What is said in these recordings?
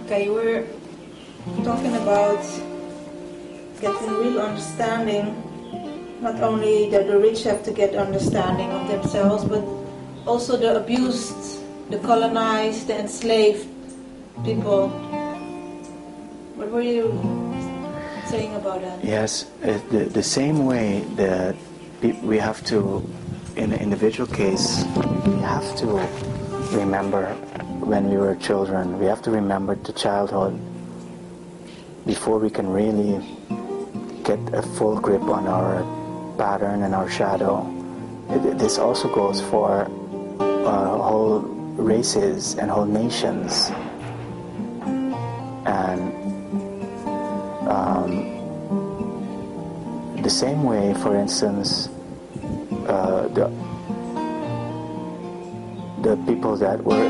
Okay, we're talking about getting real understanding. Not only that the rich have to get understanding of themselves, but also the abused, the colonized, the enslaved people. What were you saying about that? Yes, the same way that we have to, in the individual case, we have to remember when we were children. We have to remember the childhood before we can really get a full grip on our pattern and our shadow. This also goes for whole races and whole nations. And the same way, for instance, the people that were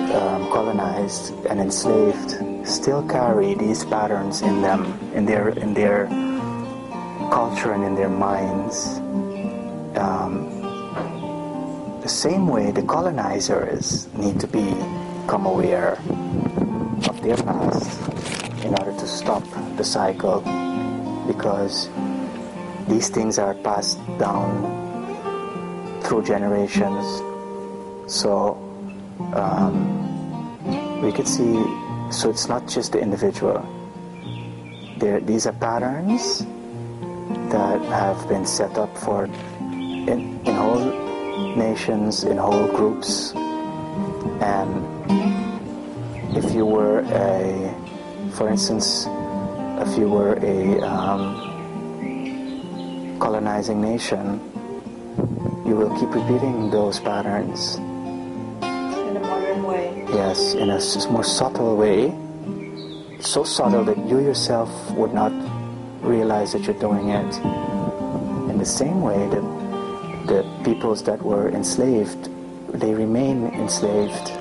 colonized and enslaved still carry these patterns in them, in their culture and in their minds. The same way the colonizers need to become aware of their past in order to stop the cycle, because these things are passed down through generations. So we could see, so it's not just the individual. These are patterns that have been set up for in whole nations, in whole groups. And if you were for instance, if you were a colonizing nation, you will keep repeating those patterns. In a modern way. Yes, in a more subtle way. So subtle that you yourself would not realize that you're doing it. In the same way that the peoples that were enslaved, they remain enslaved.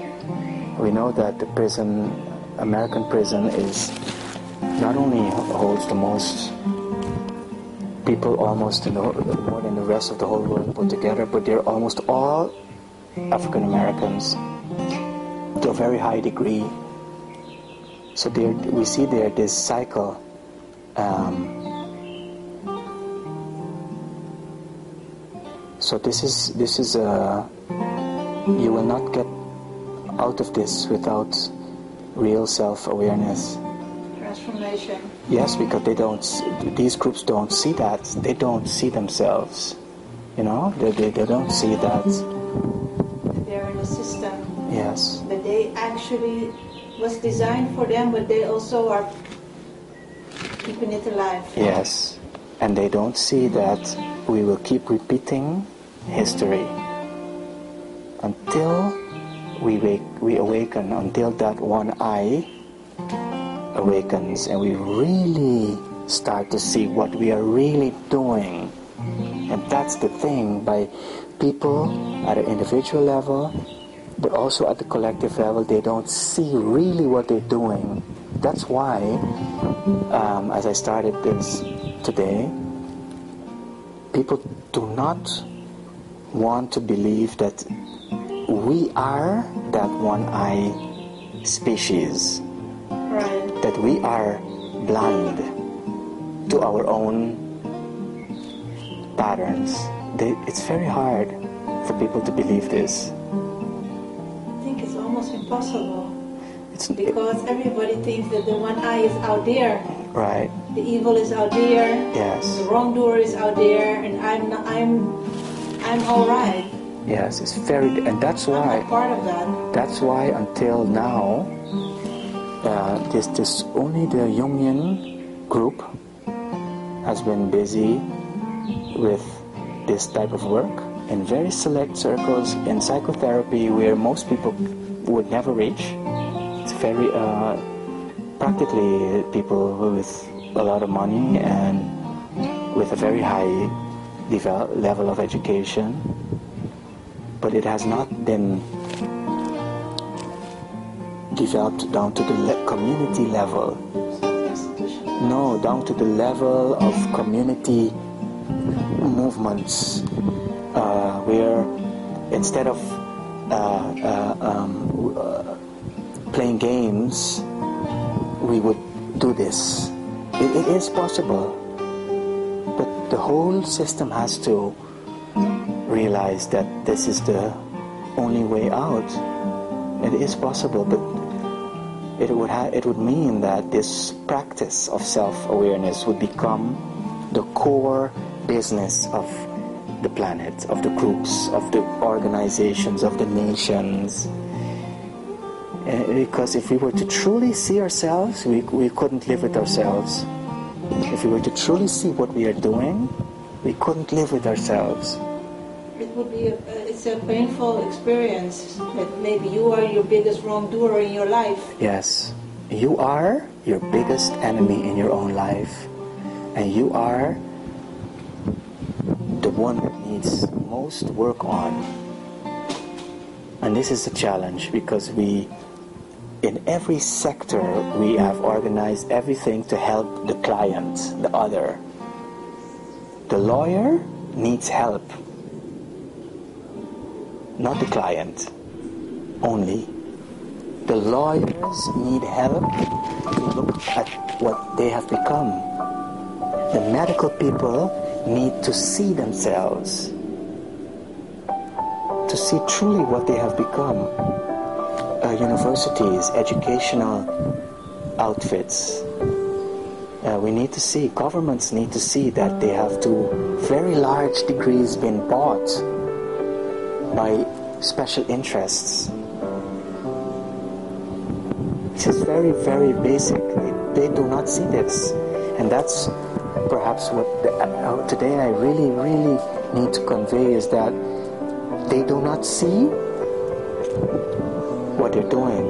We know that the prison, American prison, is not only holds the most people almost more than the rest of the whole world put together, but they're almost all African Americans to a very high degree. So we see there this cycle. So this is you will not get out of this without real self-awareness. Transformation. Yes, because these groups don't see that. They don't see themselves. You know, they don't see that. They're in a system. Yes. That they actually was designed for them, but they also are keeping it alive. Yes. And they don't see that we will keep repeating history until we awaken, until that one eye awakens and we really start to see what we are really doing. And that's the thing, by people at an individual level, but also at the collective level, they don't see really what they're doing. That's why, as I started this today, people do not want to believe that we are that one-eye species. Right. That we are blind to our own patterns. It's very hard for people to believe this. I think it's almost impossible. Because everybody thinks that the one eye is out there. Right. The evil is out there. Yes. The wrongdoer is out there, and I'm all right. Yes, it's very, and that's why. I'm not part of that. That's why until now, this only the Jungian group has been busy with this type of work in very select circles in psychotherapy, where most people would never reach. It's very practically people with a lot of money and with a very high level of education, but it has not been developed down to the community level. No, down to the level of community movements, where instead of playing games we would do this. It is possible, but the whole system has to realize that this is the only way out. It is possible, but it would mean that this practice of self-awareness would become the core business of the planet, of the groups, of the organizations, of the nations. Because if we were to truly see ourselves, we couldn't live with ourselves. If we were to truly see what we are doing, we couldn't live with ourselves. It would be it's a painful experience that maybe you are your biggest wrongdoer in your life. Yes, you are your biggest enemy in your own life, and you are the one that needs most work on. And this is a challenge because in every sector we have organized everything to help the client, the other. The lawyer needs help, not the client only. The lawyers need help to look at what they have become. The medical people need to see themselves, to see truly what they have become. Universities, educational outfits. We need to see, governments need to see that they have to very large degrees been bought by special interests. This is very, very basic. They do not see this. And that's perhaps what today I really, really need to convey is that they do not see what they're doing.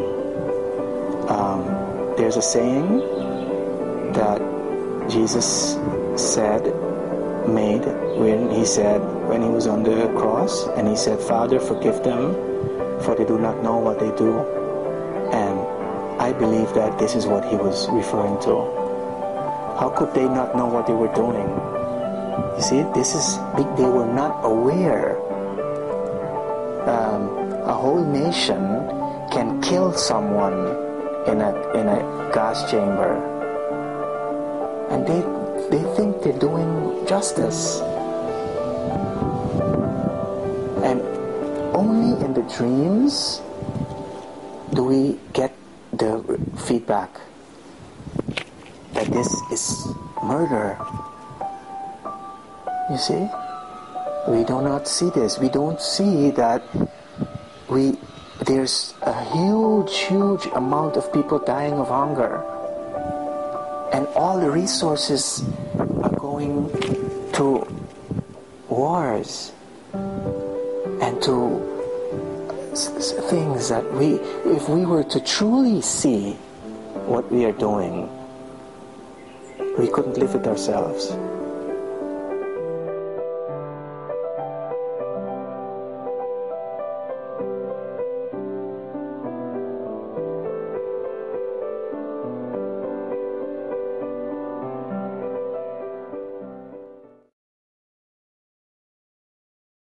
There's a saying that Jesus made when he was on the cross, and he said, "Father, forgive them, for they do not know what they do." And I believe that this is what he was referring to. How could they not know what they were doing? You see, they were not aware. A whole nation can kill someone in a gas chamber, and they think they're doing justice. And only in the dreams do we get the feedback that this is murder. You see? We do not see this. We don't see that there's a huge amount of people dying of hunger. And all the resources are going to wars and to things that if we were to truly see what we are doing, we couldn't live with ourselves.